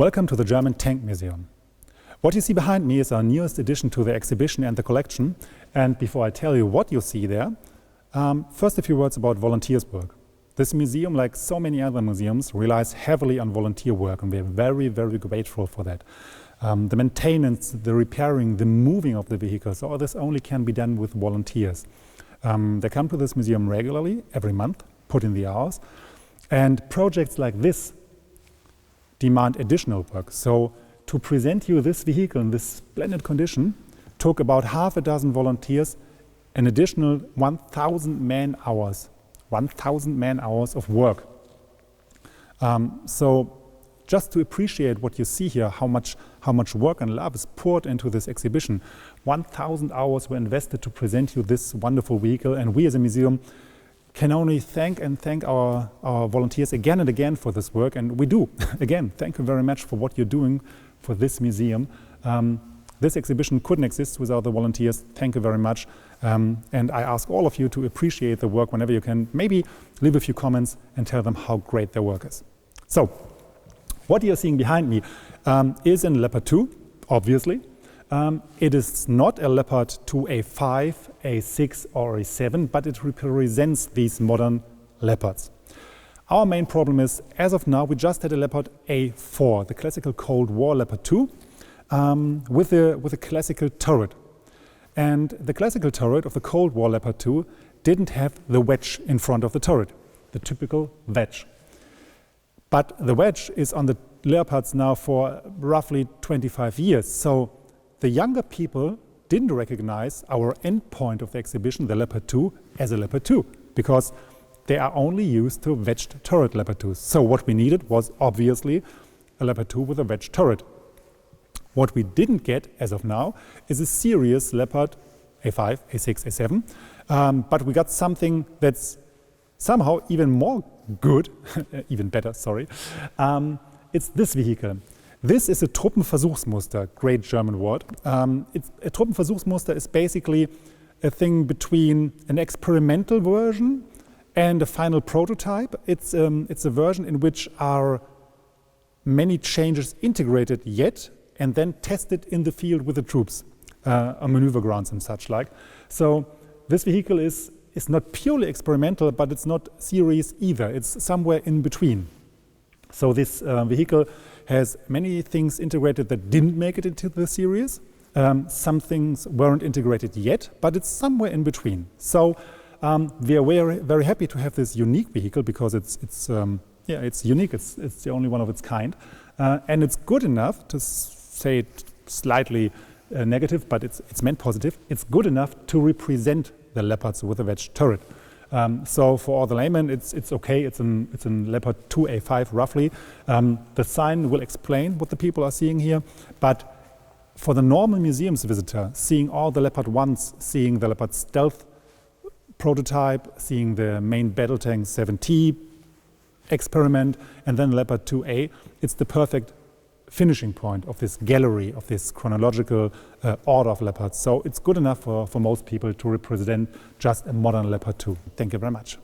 Welcome to the German Tank Museum. What you see behind me is our newest addition to the exhibition and the collection. And before I tell you what you see there, first a few words about volunteers' work. This museum, like so many other museums, relies heavily on volunteer work, and we are very, very grateful for that. The maintenance, the repairing, the moving of the vehicles, all this only can be done with volunteers. They come to this museum regularly, every month, put in the hours, and projects like this demand additional work. So to present you this vehicle in this splendid condition took about half a dozen volunteers, an additional 1,000 man-hours. 1,000 man-hours of work. So just to appreciate what you see here, how much work and love is poured into this exhibition, 1,000 hours were invested to present you this wonderful vehicle, and we as a museum can only thank our volunteers again and again for this work, and we do. Again, thank you very much for what you're doing for this museum. This exhibition couldn't exist without the volunteers. Thank you very much. And I ask all of you to appreciate the work whenever you can. Maybe leave a few comments and tell them how great their work is. So, what you're seeing behind me is a Leopard 2, obviously. It is not a Leopard 2A5, A6 or A7, but it represents these modern Leopards. Our main problem is, as of now, we just had a Leopard A4, the classical Cold War Leopard 2, with a classical turret. And the classical turret of the Cold War Leopard 2 didn't have the wedge in front of the turret, the typical wedge. But the wedge is on the Leopards now for roughly 25 years. So the younger people didn't recognize our end point of the exhibition, the Leopard 2, as a Leopard 2, because they are only used to wedged turret Leopard 2s. So what we needed was obviously a Leopard 2 with a wedged turret. What we didn't get, as of now, is a serious Leopard A5, A6, A7, but we got something that's somehow even more good, even better, sorry. It's this vehicle. This is a Truppenversuchsmuster, great German word. A Truppenversuchsmuster is basically a thing between an experimental version and a final prototype. It's a version in which are many changes integrated yet and then tested in the field with the troops on maneuver grounds and such like. So this vehicle is not purely experimental, but it's not series either. It's somewhere in between. So this vehicle has many things integrated that didn't make it into the series. Some things weren't integrated yet, but it's somewhere in between. So we are very, very happy to have this unique vehicle because it's unique. It's the only one of its kind, and it's good enough to say it slightly negative, but it's meant positive. It's good enough to represent the Leopards with a wedged turret. So for all the laymen, it's okay. It's in Leopard 2A5 roughly. The sign will explain what the people are seeing here, but for the normal museum's visitor, seeing all the Leopard 1s, seeing the Leopard stealth prototype, seeing the main battle tank 7T experiment, and then Leopard 2A, it's the perfect finishing point of this gallery, of this chronological order of Leopards. So it's good enough for most people to represent just a modern Leopard 2. Thank you very much.